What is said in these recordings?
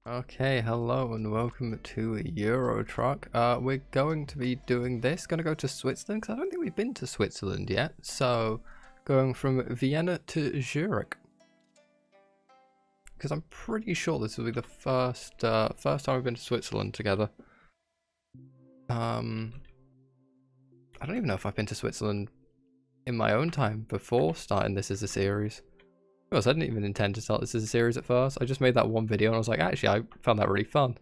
Okay, hello and welcome to Euro Truck. We're going to be doing this, going to go to Switzerland, because I don't think we've been to Switzerland yet. So, going from Vienna to Zurich. Because I'm pretty sure this will be the first time we've been to Switzerland together. I don't even know if I've been to Switzerland in my own time before starting this as a series. Of course, I didn't even intend to start this as a series at first. I just made that one video and I was like, actually, I found that really fun.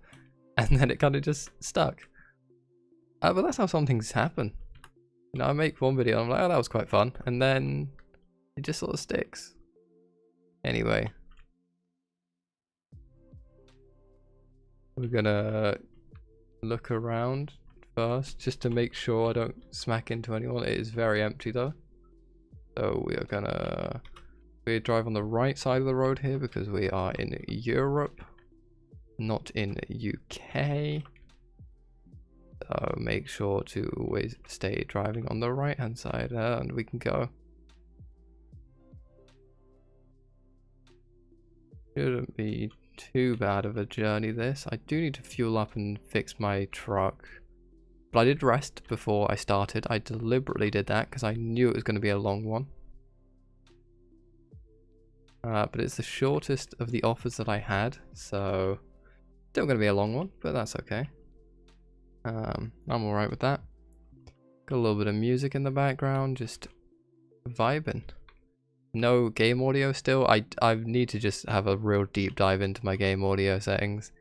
And then it kind of just stuck. But that's how some things happen. You know, I make one video and I'm like, oh, that was quite fun. And then it just sort of sticks. Anyway. We're gonna look around first just to make sure I don't smack into anyone. It is very empty though. So we are gonna... We drive on the right side of the road here because we are in Europe, not in UK. So make sure to always stay driving on the right hand side and we can go. Shouldn't be too bad of a journey this. I do need to fuel up and fix my truck. But I did rest before I started. I deliberately did that because I knew it was going to be a long one. But it's the shortest of the offers that I had, so still going to be a long one, but that's okay. I'm alright with that. Got a little bit of music in the background, just vibing. No game audio still. I need to just have a real deep dive into my game audio settings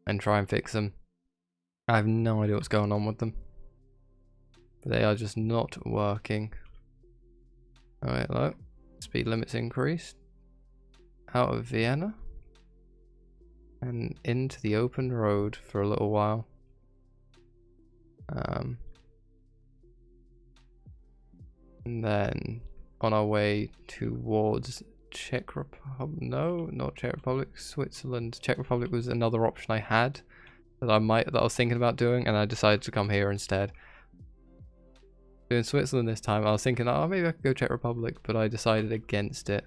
and try and fix them. I have no idea what's going on with them. They are just not working. Alright, look. Speed limit's increased. Out of Vienna and into the open road for a little while. And then on our way towards Czech Republic. No, not Czech Republic, Switzerland. Czech Republic was another option I had that I was thinking about doing, and I decided to come here instead. Doing Switzerland this time, I was thinking, oh, maybe I could go Czech Republic, but I decided against it.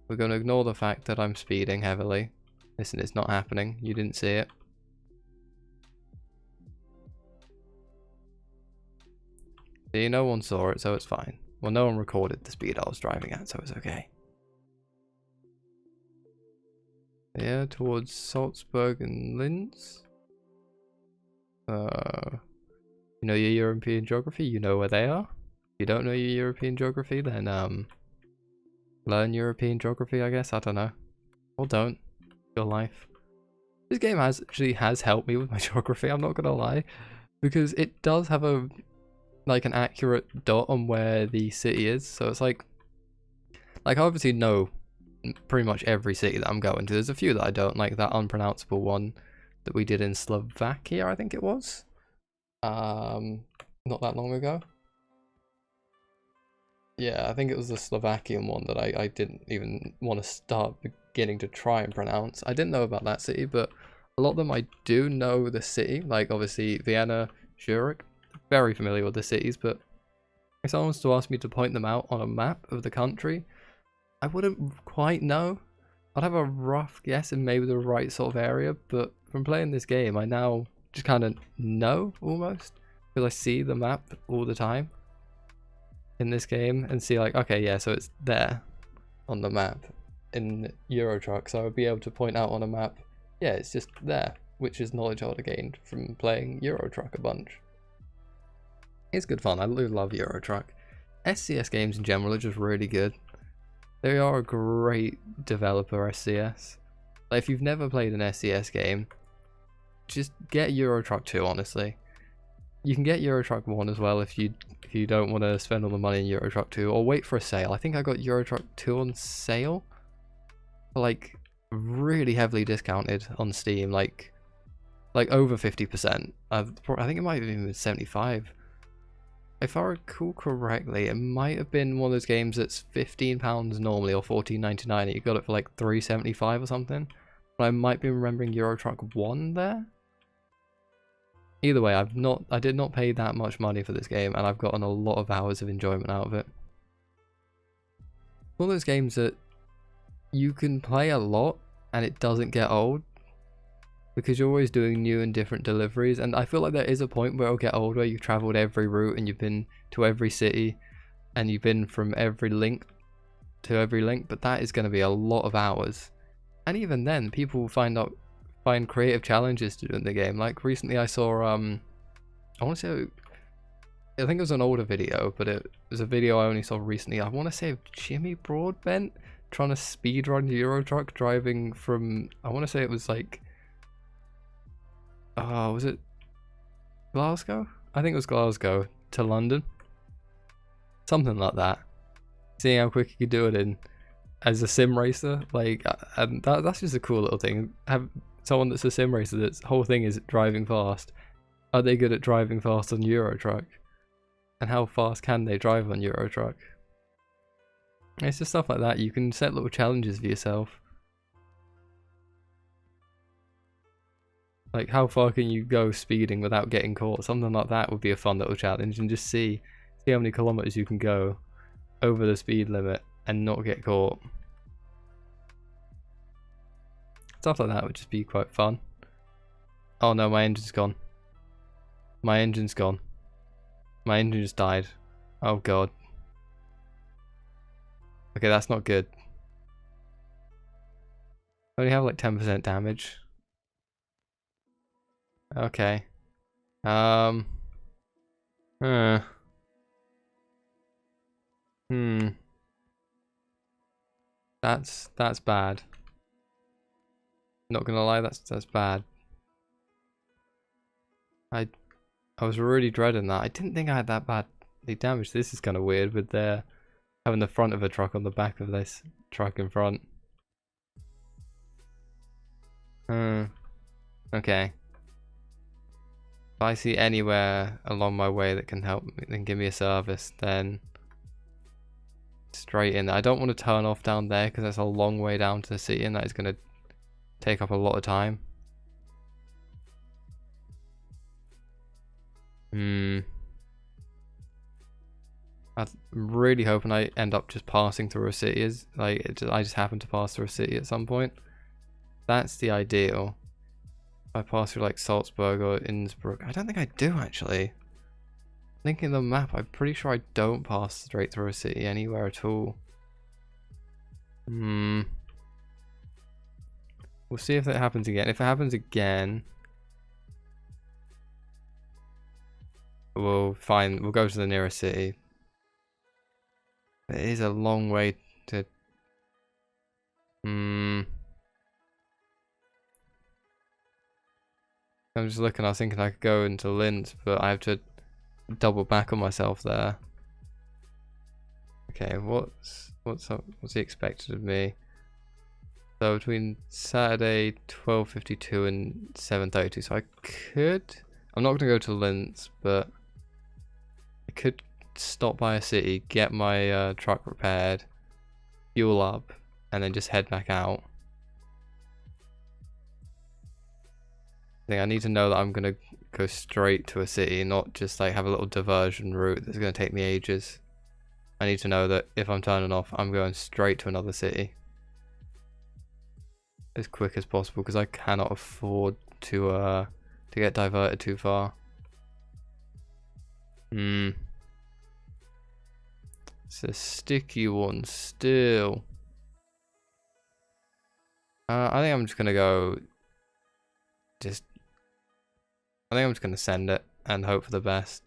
We're going to ignore the fact that I'm speeding heavily. Listen, it's not happening. You didn't see it. See, no one saw it, so it's fine. Well, no one recorded the speed I was driving at, so it's okay. Yeah, towards Salzburg and Linz. You know your European geography, you know where they are. If you don't know your European geography, then learn European geography, I guess. I don't know. Or don't. Your life. This game actually has helped me with my geography, I'm not gonna lie. Because it does have an accurate dot on where the city is. So it's like I obviously know pretty much every city that I'm going to. There's a few that I don't, like that unpronounceable one that we did in Slovakia, I think it was. Not that long ago. Yeah, I think it was the Slovakian one that I didn't even want to start beginning to try and pronounce. I didn't know about that city, but a lot of them I do know the city. Like, obviously, Vienna, Zurich. Very familiar with the cities, but if someone was to ask me to point them out on a map of the country, I wouldn't quite know. I'd have a rough guess in maybe the right sort of area, but from playing this game, I now just kind of know, almost. Because I see the map all the time in this game and see like, okay, yeah, so it's there on the map in Euro Truck, so I would be able to point out on a map, yeah, it's just there, which is knowledge I would have gained from playing Euro Truck a bunch. It's good fun. I do love Euro Truck. SCS games in general are just really good. They are a great developer, SCS. Like, if you've never played an SCS game, just get Euro Truck 2, honestly. You can get Euro Truck 1 as well if you don't want to spend all the money in Euro Truck 2, or wait for a sale. I think I got Euro Truck 2 on sale for like really heavily discounted on Steam, like over 50%. I think it might have even been 75. If I recall correctly, it might have been one of those games that's £15 normally or $14.99 and you got it for like $3.75 or something. But I might be remembering Euro Truck 1 there. Either way, I did not pay that much money for this game, and I've gotten a lot of hours of enjoyment out of it. One of those games that you can play a lot and it doesn't get old. because you're always doing new and different deliveries, and I feel like there is a point where it'll get old where you've traveled every route and you've been to every city and you've been from every link to every link, but that is going to be a lot of hours. And even then, people find creative challenges to do in the game. Like recently I saw I want to say, I think it was an older video, but it was a video I only saw recently. I want to say Jimmy Broadbent trying to speedrun Euro Truck driving from, I want to say it was like, was it Glasgow? I think it was Glasgow to London. Something like that. Seeing how quick you could do it in as a sim racer, like, and that's just a cool little thing. Have someone that's a sim racer that's whole thing is driving fast. Are they good at driving fast on Euro Truck? And how fast can they drive on Euro Truck? It's just stuff like that. You can set little challenges for yourself. Like, how far can you go speeding without getting caught? Something like that would be a fun little challenge, and just see how many kilometers you can go over the speed limit and not get caught. Stuff like that would just be quite fun. Oh no, my engine's gone. My engine's gone. My engine just died. Oh god. Okay, that's not good. I only have like 10% damage. Okay. That's bad. Not gonna lie, that's bad. I was really dreading that. I didn't think I had that badly damaged. This is kind of weird with having the front of a truck on the back of this truck in front. Okay. If I see anywhere along my way that can help me, then give me a service, then straight in. I don't want to turn off down there because that's a long way down to the city and that is going to take up a lot of time. I'm really hoping I end up just passing through a city. I just happen to pass through a city at some point. That's the ideal. If I pass through like Salzburg or Innsbruck. I don't think I do actually. Thinking of the map, I'm pretty sure I don't pass straight through a city anywhere at all. We'll see if that happens again. If it happens again, we'll go to the nearest city. It is a long way to... I'm just looking, I was thinking I could go into Linz, but I have to double back on myself there. Okay, what's he expected of me? So between Saturday 12:52 and 7:30, so I'm not going to go to Linz, but I could stop by a city, get my truck repaired, fuel up, and then just head back out. I need to know that I'm going to go straight to a city, not just like have a little diversion route that's going to take me ages. I need to know that if I'm turning off, I'm going straight to another city as quick as possible, because I cannot afford to get diverted too far. It's a sticky one still. I think I'm just gonna go. I think I'm just gonna send it and hope for the best.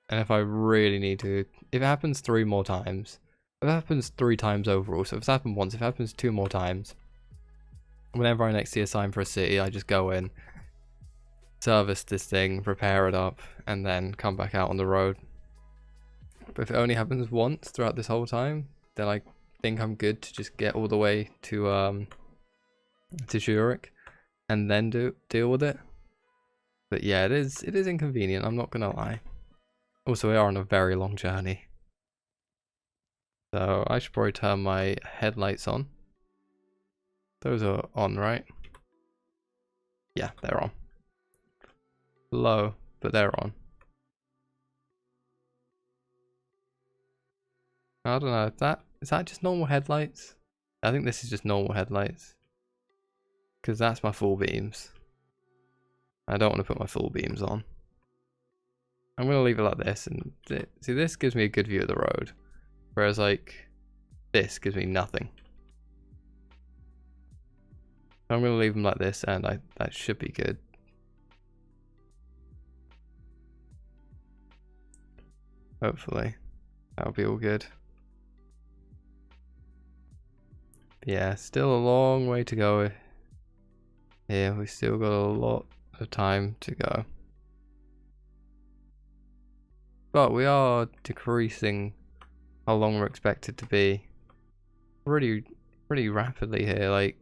And if I really need to, if it happens 3 more times, if it happens 3 times overall, so if it's happened once, if it happens 2 more times, whenever I next see a sign for a city, I just go in, service this thing, repair it up, and then come back out on the road. But if it only happens once throughout this whole time, then I think I'm good to just get all the way to Zurich and then deal with it. But yeah, it is inconvenient, I'm not gonna lie. Also, we are on a very long journey, so I should probably turn my headlights on. Those are on, right? Yeah, they're on. Low, but they're on. I don't know, is that just normal headlights? I think this is just normal headlights, because that's my full beams. I don't want to put my full beams on. I'm going to leave it like this, and see, this gives me a good view of the road, whereas like this gives me nothing. I'm going to leave them like this, and that should be good. Hopefully that'll be all good. But yeah, still a long way to go here. We still got a lot of time to go. But we are decreasing how long we're expected to be pretty rapidly here. Like,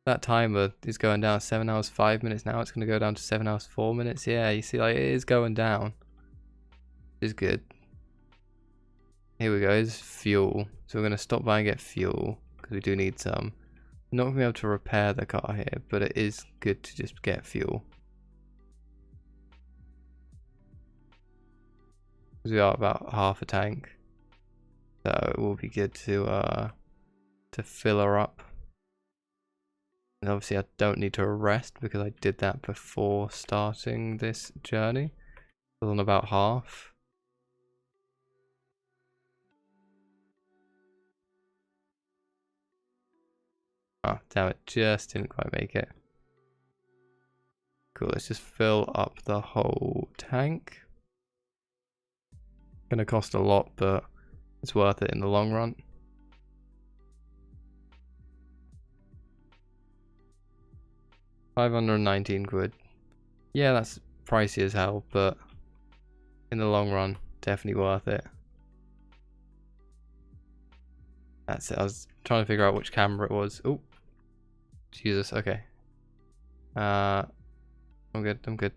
that timer is going down 7 hours 5 minutes now. It's going to go down to 7 hours 4 minutes. Yeah, you see, like, it is going down. Which is good. Here we go, it's fuel. So we're going to stop by and get fuel, because we do need some. I'm not going to be able to repair the car here, but it is good to just get fuel. We are about half a tank, so it will be good to fill her up. And obviously I don't need to rest because I did that before starting this journey. I was on about half. Oh damn it, just didn't quite make it. Cool, let's just fill up the whole tank. Gonna cost a lot, but it's worth it in the long run. £519. Yeah, that's pricey as hell, but in the long run, definitely worth it. That's it. I was trying to figure out which camera it was. Oh, Jesus. Okay. I'm good. I'm good.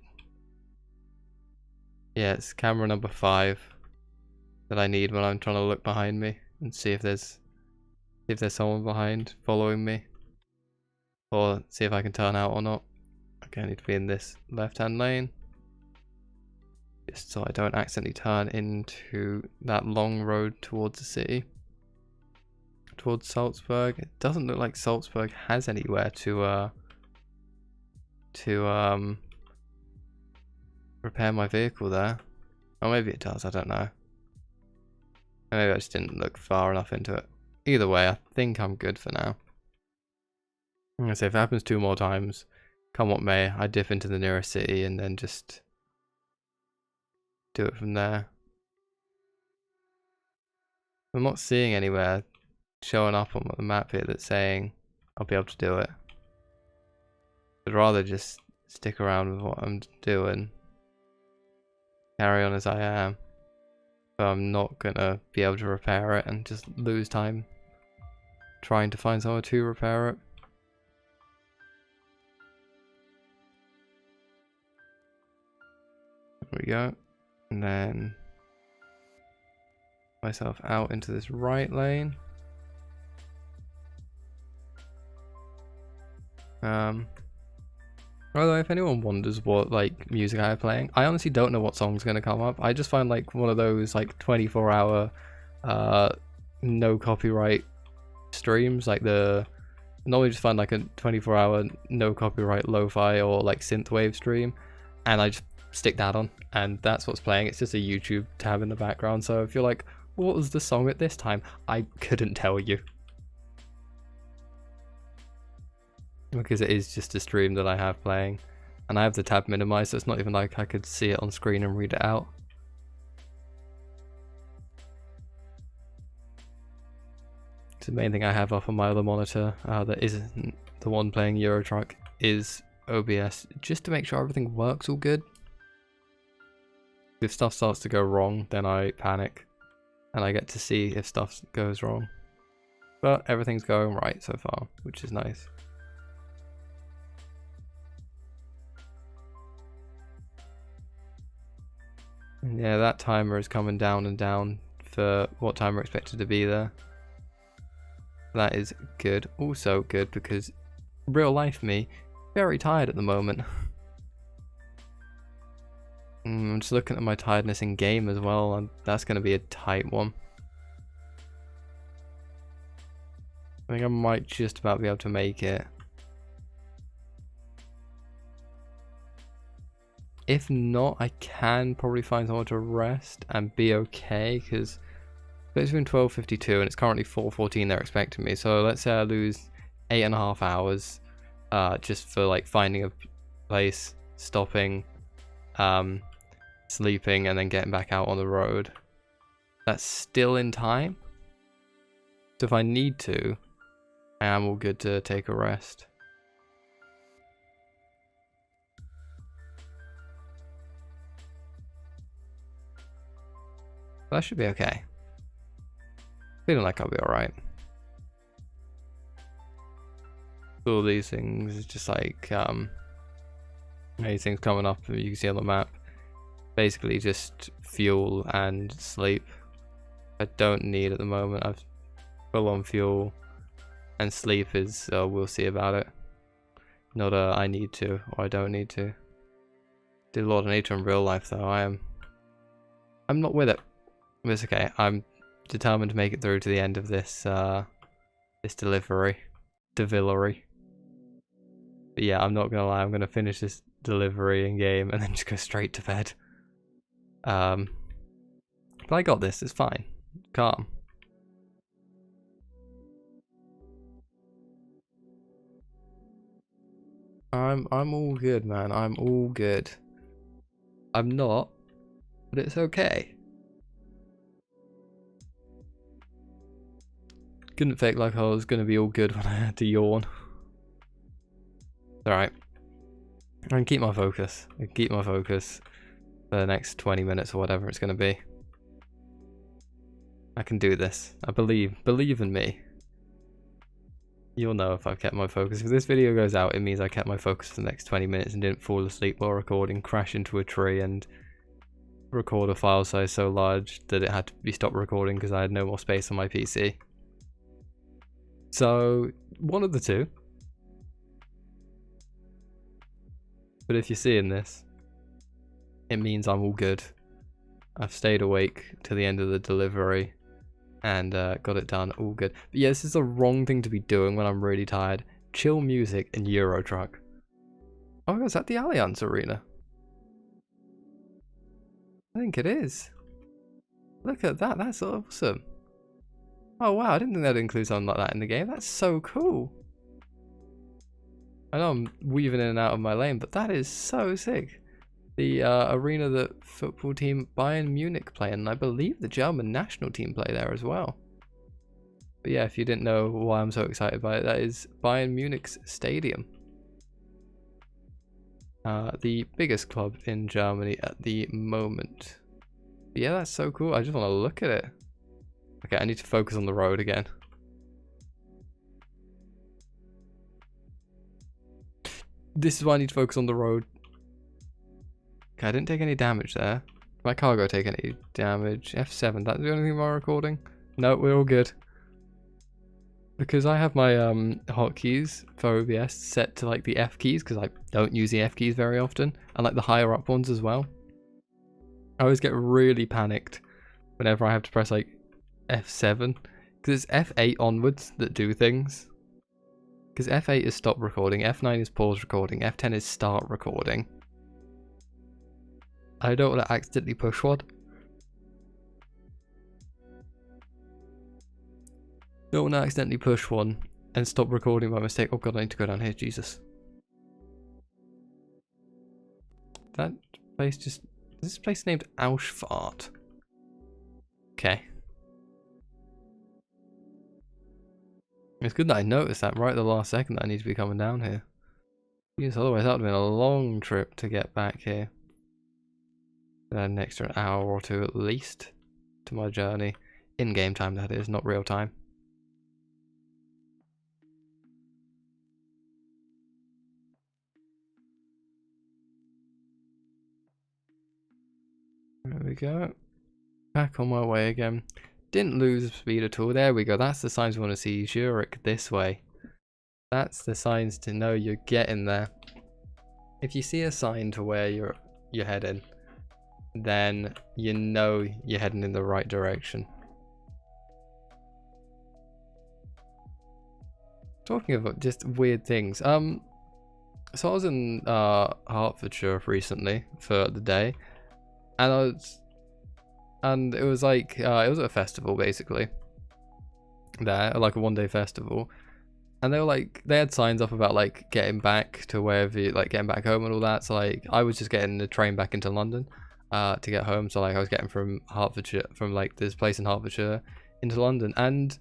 Yeah, it's camera number 5 that I need when I'm trying to look behind me and see if there's someone behind following me, or see if I can turn out or not. Okay, I need to be in this left-hand lane, just so I don't accidentally turn into that long road towards the city, towards Salzburg. It doesn't look like Salzburg has anywhere to repair my vehicle there. Or maybe it does, I don't know. Maybe I just didn't look far enough into it. Either way, I think I'm good for now. I'm gonna say, if it happens 2 more times, come what may, I dip into the nearest city and then just do it from there. I'm not seeing anywhere showing up on the map here that's saying I'll be able to do it. I'd rather just stick around with what I'm doing, carry on as I am. But I'm not gonna be able to repair it and just lose time trying to find someone to repair it. There we go. And then myself out into this right lane. By the way, if anyone wonders what like music I have playing, I honestly don't know what song's gonna come up. I just find like one of those like 24-hour no copyright streams, like normally just find like a 24-hour no copyright lo-fi or like synthwave stream, and I just stick that on, and that's what's playing. It's just a YouTube tab in the background. So if you're like, what was the song at this time? I couldn't tell you, because it is just a stream that I have playing, and I have the tab minimized, so it's not even like I could see it on screen and read it out. It's the main thing I have up on my other monitor that isn't the one playing Euro Truck is OBS, just to make sure everything works all good. If stuff starts to go wrong, then I panic, and I get to see if stuff goes wrong. But everything's going right so far, which is nice. And yeah, that timer is coming down and down for what time we're expected to be there. That is good. Also good because real life me, very tired at the moment. I'm just looking at my tiredness in game as well, and that's going to be a tight one. I think I might just about be able to make it. If not, I can probably find somewhere to rest and be okay, because it's been 12:52 and it's currently 4:14 they're expecting me. So let's say I lose 8.5 hours just for like finding a place, stopping, sleeping, and then getting back out on the road. That's still in time. So if I need to, I am all good to take a rest. That should be okay. Feeling like I'll be alright. All these things is just like these things coming up you can see on the map. Basically just fuel and sleep. I don't need at the moment. I've full on fuel, and sleep is we'll see about it. Not I need to or I don't need to. Did a lot I need to in real life though. I'm not with it. But it's okay. I'm determined to make it through to the end of this this delivery. But yeah, I'm not gonna lie, I'm gonna finish this delivery in game and then just go straight to bed. But I got this, it's fine. Calm. I'm all good, man. I'm all good. I'm not, but it's okay. Couldn't fake like I was gonna be all good when I had to yawn. Alright. I can keep my focus. I can keep my focus for the next 20 minutes or whatever it's gonna be. I can do this. I believe in me. You'll know if I've kept my focus. If this video goes out, it means I kept my focus for the next 20 minutes and didn't fall asleep while recording, crash into a tree, and record a file size so large that it had to be stopped recording because I had no more space on my PC. So, one of the two. But if you're seeing this, it means I'm all good. I've stayed awake to the end of the delivery and got it done, all good. But yeah, this is the wrong thing to be doing when I'm really tired. Chill music and Euro Truck. Oh, is that the Allianz Arena? I think it is. Look at that, that's awesome. Oh wow, I didn't think they'd include something like that in the game. That's so cool. I know I'm weaving in and out of my lane, but that is so sick. The arena that football team Bayern Munich play in, and I believe the German national team play there as well. But yeah, if you didn't know why I'm so excited by it, that is Bayern Munich's stadium. The biggest club in Germany at the moment. But yeah, that's so cool. I just want to look at it. Okay, I need to focus on the road again. This is why I need to focus on the road. Okay, I didn't take any damage there. Did my cargo take any damage? F7, that's the only thing about recording? No, we're all good. Because I have my hotkeys for OBS set to like the F keys, because I don't use the F keys very often, and like the higher up ones as well. I always get really panicked whenever I have to press like F7, because it's F8 onwards that do things. Because F8 is stop recording, F9 is pause recording, F10 is start recording. I don't want to accidentally push one. Don't want to accidentally push one and stop recording by mistake. Oh god, I need to go down here, Jesus. That place just... Is this place named Auschfahrt? Okay. It's good that I noticed that right at the last second that I need to be coming down here. Because otherwise that would have been a long trip to get back here. An extra hour or two at least to my journey. In game time, that is, not real time. There we go. Back on my way again. Didn't lose speed at all. There we go. That's the signs we want to see. Zurich this way. That's the signs to know you're getting there. If you see a sign to where you're heading, then you know you're heading in the right direction. Talking about just weird things. So I was in Hertfordshire recently for the day, and it was like it was a festival basically there, like a 1 day festival, and they were like they had signs up about like getting back to wherever you, like getting back home and all that. So like I was just getting the train back into London to get home. So like I was getting from Hertfordshire, from like this place in Hertfordshire into London, and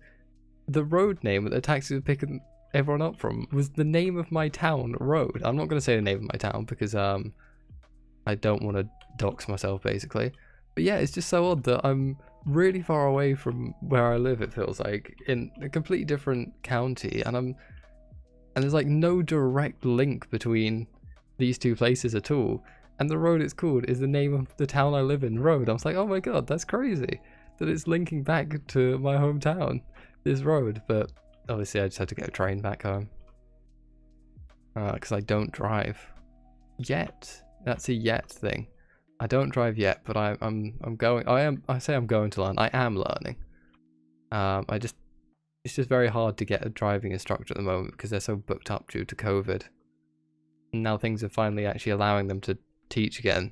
the road name that the taxi was picking everyone up from was the name of my town road. I'm not going to say the name of my town because I don't want to dox myself basically. But yeah, it's just so odd that I'm really far away from where I live, it feels like, in a completely different county, and there's like no direct link between these two places at all. And the road it's called is the name of the town I live in, Road. I was like, oh my god, that's crazy that it's linking back to my hometown, this road. But obviously I just had to get a train back home because I don't drive yet. That's a yet thing. I don't drive yet, but I'm going. I say I'm going to learn. I am learning. It's just very hard to get a driving instructor at the moment because they're so booked up due to COVID. And now things are finally actually allowing them to teach again.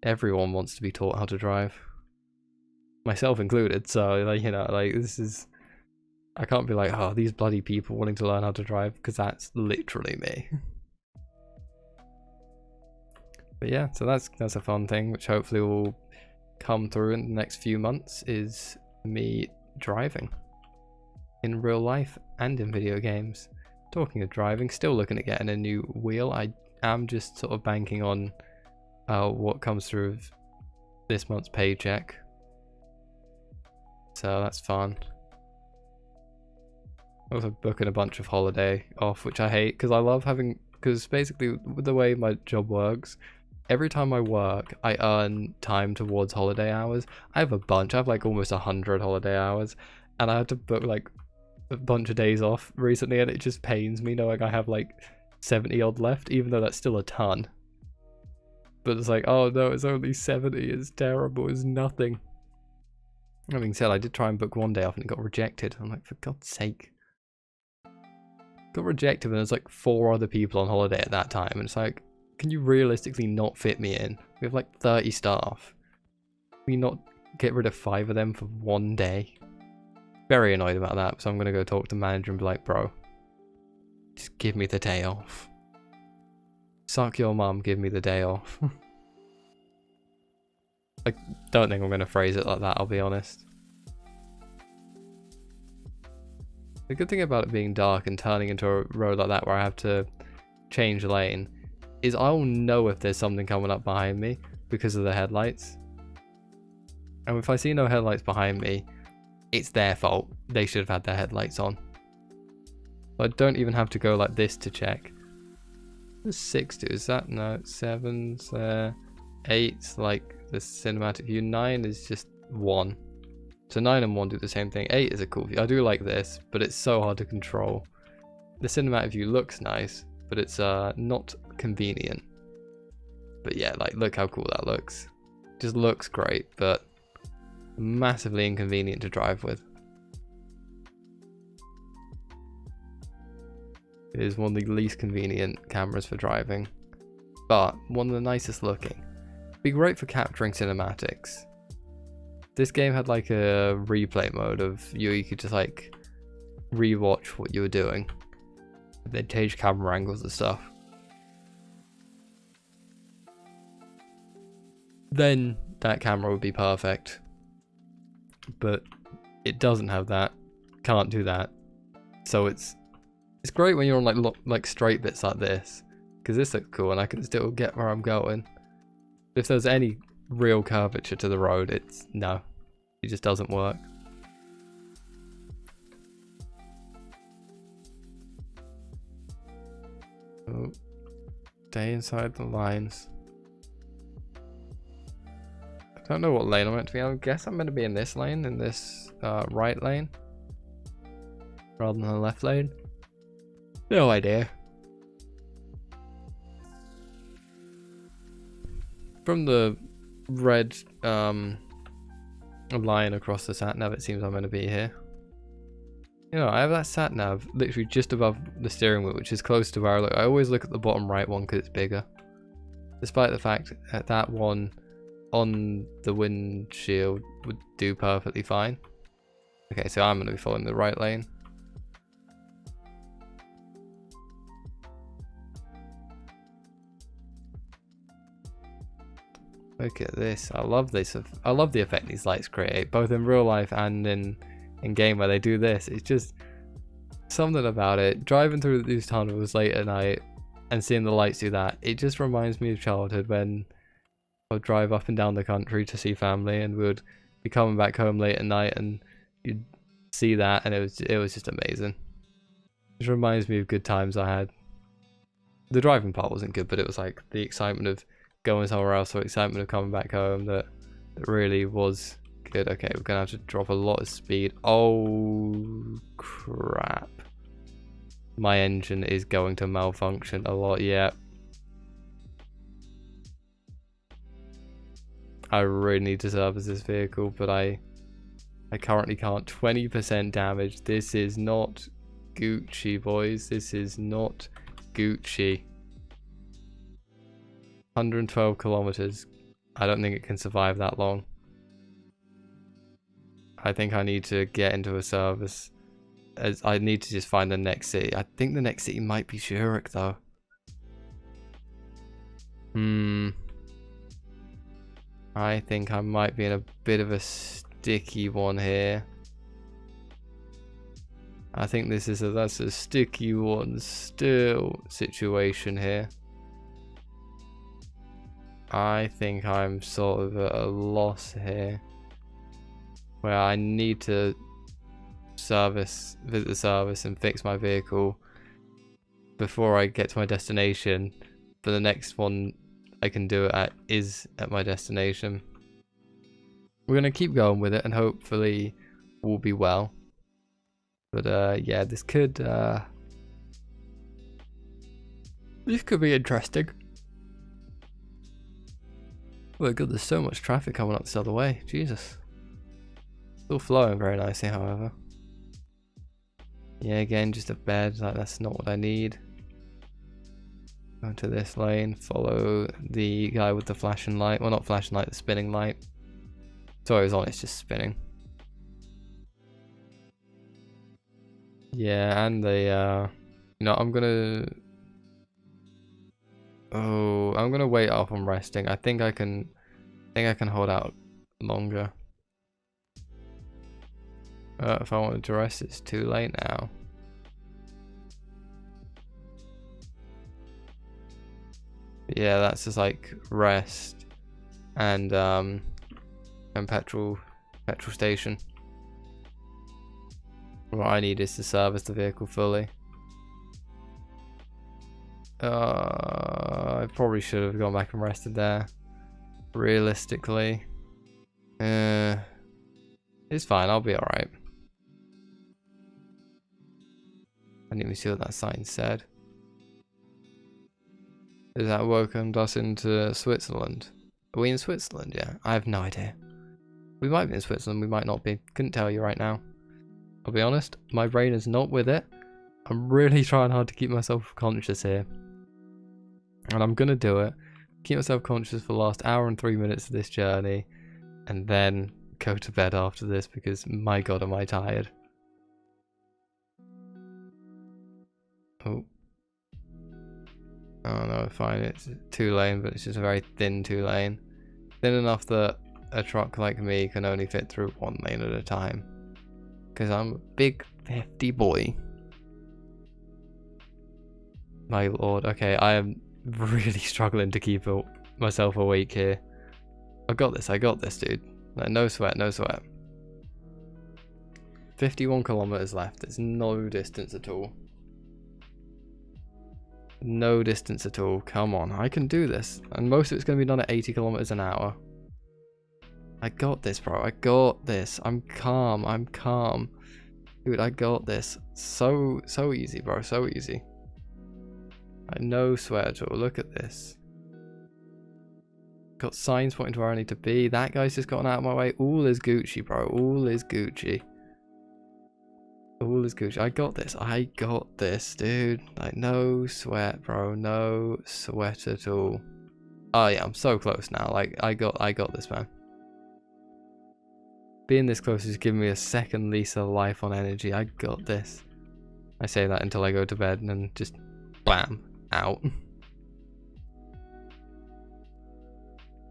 Everyone wants to be taught how to drive, myself included. So like, you know, like this is. I can't be like, oh, these bloody people wanting to learn how to drive, because that's literally me. But yeah, so that's a fun thing, which hopefully will come through in the next few months, is me driving in real life and in video games. Talking of driving, still looking at getting a new wheel. I am just sort of banking on what comes through of this month's paycheck. So that's fun. Also booking a bunch of holiday off, which I hate because I love having, because basically with the way my job works, every time I work, I earn time towards holiday hours. I have a bunch. I have like almost 100 holiday hours, and I had to book like a bunch of days off recently, and it just pains me knowing I have like 70 odd left, even though that's still a ton. But it's like, oh no, it's only 70. It's terrible. It's nothing. That being said, I did try and book 1 day off and it got rejected. I'm like, for God's sake. Got rejected, and there's like 4 other people on holiday at that time, and it's like, can you realistically not fit me in? We have like 30 staff. Can we not get rid of 5 of them for 1 day? Very annoyed about that, so I'm gonna go talk to the manager and be like, bro, just give me the day off. Suck your mum, give me the day off. I don't think I'm gonna phrase it like that, I'll be honest. The good thing about it being dark and turning into a road like that where I have to change lane is I'll know if there's something coming up behind me because of the headlights. And if I see no headlights behind me, it's their fault. They should have had their headlights on. So I don't even have to go like this to check. There's 6 to, is that? No, 7's there. 8's like the cinematic view. 9 is just 1. So 9 and 1 do the same thing. 8 is a cool view. I do like this, but it's so hard to control. The cinematic view looks nice, but it's not convenient. But yeah, like look how cool that looks. Just looks great, but massively inconvenient to drive with. It is one of the least convenient cameras for driving, but one of the nicest looking. Be great for capturing cinematics. This game had like a replay mode of you could just like rewatch what you were doing. They'd change camera angles and stuff. Then that camera would be perfect. But it doesn't have that. Can't do that. So it's great when you're on like straight bits like this, because this looks cool and I can still get where I'm going. If there's any real curvature to the road, it just doesn't work. Oh, stay inside the lines. I don't know what lane I'm meant to be. I guess I'm meant to be in this lane, in this right lane, rather than the left lane. No idea. From the red line across the sat nav, it seems I'm meant to be here. You know, I have that sat nav literally just above the steering wheel, which is close to where I look. I always look at the bottom right one because it's bigger. Despite the fact that that one on the windshield would do perfectly fine. Okay, so I'm going to be following the right lane. Look at this. I love this. I love the effect these lights create, both in real life and in game where they do this. It's just something about it. Driving through these tunnels late at night and seeing the lights do that, it just reminds me of childhood when I would drive up and down the country to see family, and we would be coming back home late at night and you'd see that, and it was just amazing. It just reminds me of good times I had. The driving part wasn't good, but it was like the excitement of going somewhere else, or excitement of coming back home that really was good. Okay, we're gonna have to drop a lot of speed. Oh crap, my engine is going to malfunction a lot. Yeah, I really need to service this vehicle, but I currently can't. 20% damage. This is not Gucci, boys. This is not Gucci. 112 kilometers. I don't think it can survive that long. I think I need to get into a service. As I need to just find the next city. I think the next city might be Zurich though. I think I might be in a bit of a sticky one here. I think that's a sticky one still situation here. I think I'm sort of at a loss here, where I need to visit the service and fix my vehicle before I get to my destination. But the next one I can do it is at my destination. We're gonna keep going with it and hopefully we'll be well. But yeah, this could be interesting. Oh my god, there's so much traffic coming up this other way. Jesus. Still flowing very nicely, however. Yeah, again, just a bed. Like, that's not what I need. Go to this lane. Follow the guy with the flashing light. Well, not flashing light, the spinning light. Sorry, it was on. It's just spinning. Yeah, and the you know, I'm gonna wait off on resting. I think I can hold out longer. If I wanted to rest, it's too late now. But yeah, that's just like rest and petrol station. What I need is to service the vehicle fully. I probably should have gone back and rested there. Realistically, it's fine. I'll be alright. I didn't even see what that sign said. Is that welcomed us into Switzerland? Are we in Switzerland? Yeah, I have no idea. We might be in Switzerland. We might not be. Couldn't tell you right now. I'll be honest. My brain is not with it. I'm really trying hard to keep myself conscious here. And I'm gonna do it. Keep myself conscious for the last hour and 3 minutes of this journey, and then go to bed after this because my god am I tired. Oh no, fine, it's 2-lane, but it's just a very thin 2-lane. Thin enough that a truck like me can only fit through 1 lane at a time. Because I'm a big hefty boy. My lord, okay, I am really struggling to keep myself awake here. I got this, dude. Like, no sweat, no sweat. 51 kilometers left. There's no distance at all. No distance at all. Come on, I can do this. And most of it's going to be done at 80 kilometers an hour. I got this, bro. I got this. I'm calm. I'm calm. Dude, I got this. So easy, bro. So easy. No sweat at all. Look at this. Got signs pointing to where I need to be. That guy's just gotten out of my way. All is Gucci, bro. All is Gucci. All is Gucci. I got this. I got this, dude. Like, no sweat, bro. No sweat at all. Oh yeah, I'm so close now. Like, I got this, man. Being this close is giving me a second lease of life on energy. I got this. I say that until I go to bed and then just bam, out.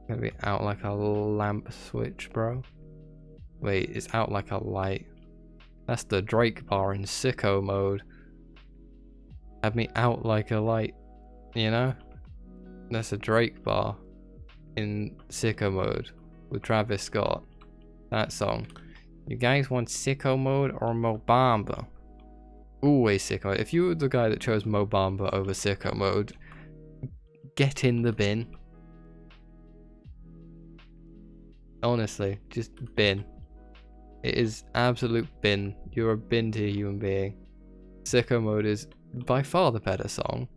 Gonna be out like a lamp switch, bro. Wait, it's out like a light. That's the Drake bar in sicko mode. Have me out like a light, you know? That's a Drake bar in sicko mode with Travis Scott. That song. You guys want sicko mode or Mo Bamba? Always sicko. If you were the guy that chose Mo Bamba over sicko mode, get in the bin. Honestly, just bin. It is absolute bin. You're a bin tier human being. Sicko mode is by far the better song.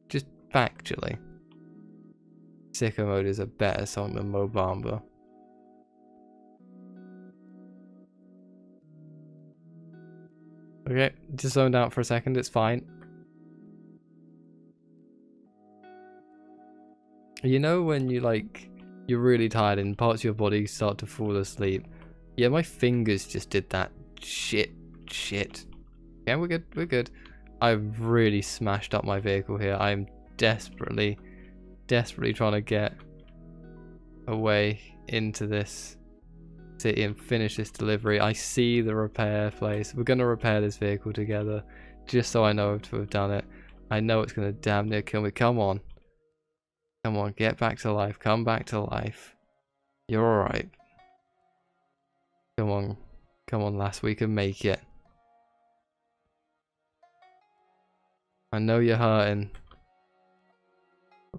Just factually. Sicko mode is a better song than Mo Bamba. Okay, just zoned out for a second, it's fine. You know when you're really tired and parts of your body start to fall asleep? Yeah, my fingers just did that shit. Yeah, we're good. I've really smashed up my vehicle here. I'm desperately trying to get away into this city and finish this delivery. I see the repair place. We're gonna repair this vehicle together, just so I know to have done it. I know it's gonna damn near kill me. Come on, get back to life. Come back to life. You're alright. Come on, lass. We can make it. I know you're hurting.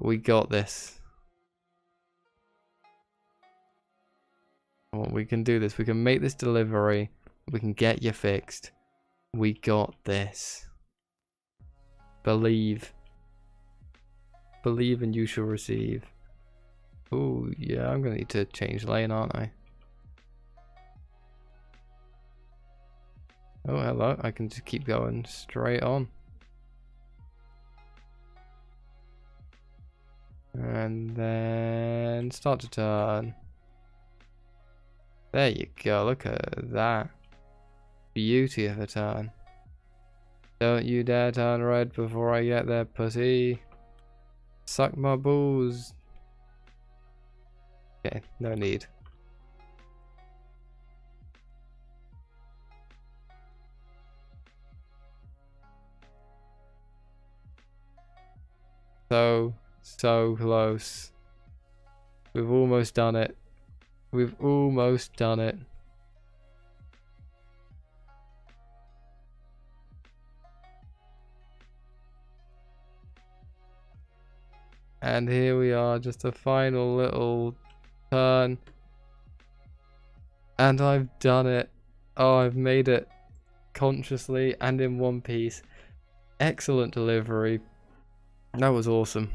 We got this. Come on, we can do this. We can make this delivery. We can get you fixed. We got this. Believe. Believe and you shall receive. Oh yeah, I'm gonna need to change lane, aren't I? Oh, hello. I can just keep going straight on. And then start to turn. There you go. Look at that. Beauty of a turn. Don't you dare turn red before I get there, pussy. Suck my balls. Okay, no need. So close. We've almost done it. We've almost done it. And here we are, just a final little turn. And I've done it. Oh, I've made it consciously and in one piece. Excellent delivery. That was awesome.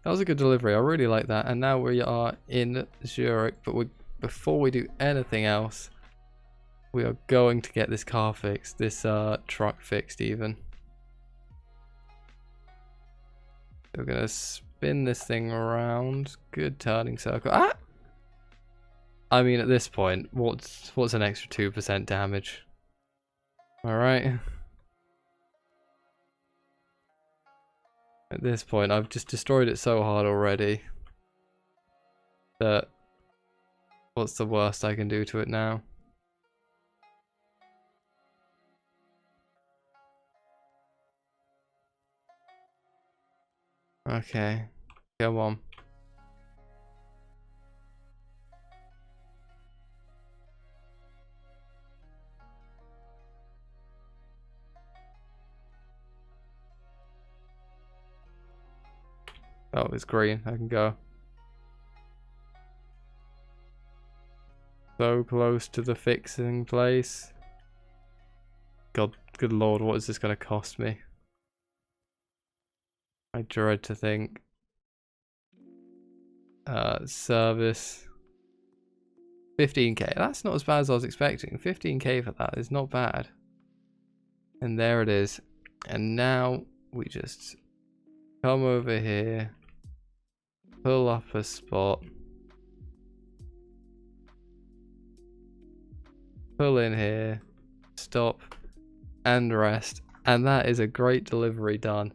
That was a good delivery. I really like that. And now we are in Zurich. But before we do anything else, we are going to get this car fixed. This truck fixed even. We're going to spin this thing around. Good turning circle. Ah! I mean, at this point, what's an extra 2% damage? Alright. At this point, I've just destroyed it so hard already that what's the worst I can do to it now? Okay, come on. Oh, it's green. I can go. So close to the fixing place. God, good lord, what is this going to cost me? I dread to think. Service. 15k. That's not as bad as I was expecting. 15k for that is not bad. And there it is. And now we just come over here, pull up a spot, pull in here, stop, and rest. And that is a great delivery done.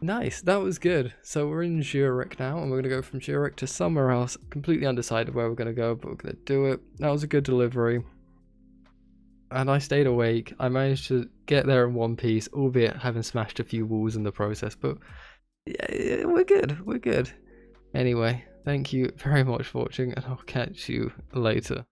Nice, that was good. So we're in Zurich now, and we're going to go from Zurich to somewhere else. Completely undecided where we're going to go, but we're going to do it. That was a good delivery. And I stayed awake. I managed to get there in one piece, albeit having smashed a few walls in the process. But yeah, we're good. We're good. Anyway, thank you very much for watching, and I'll catch you later.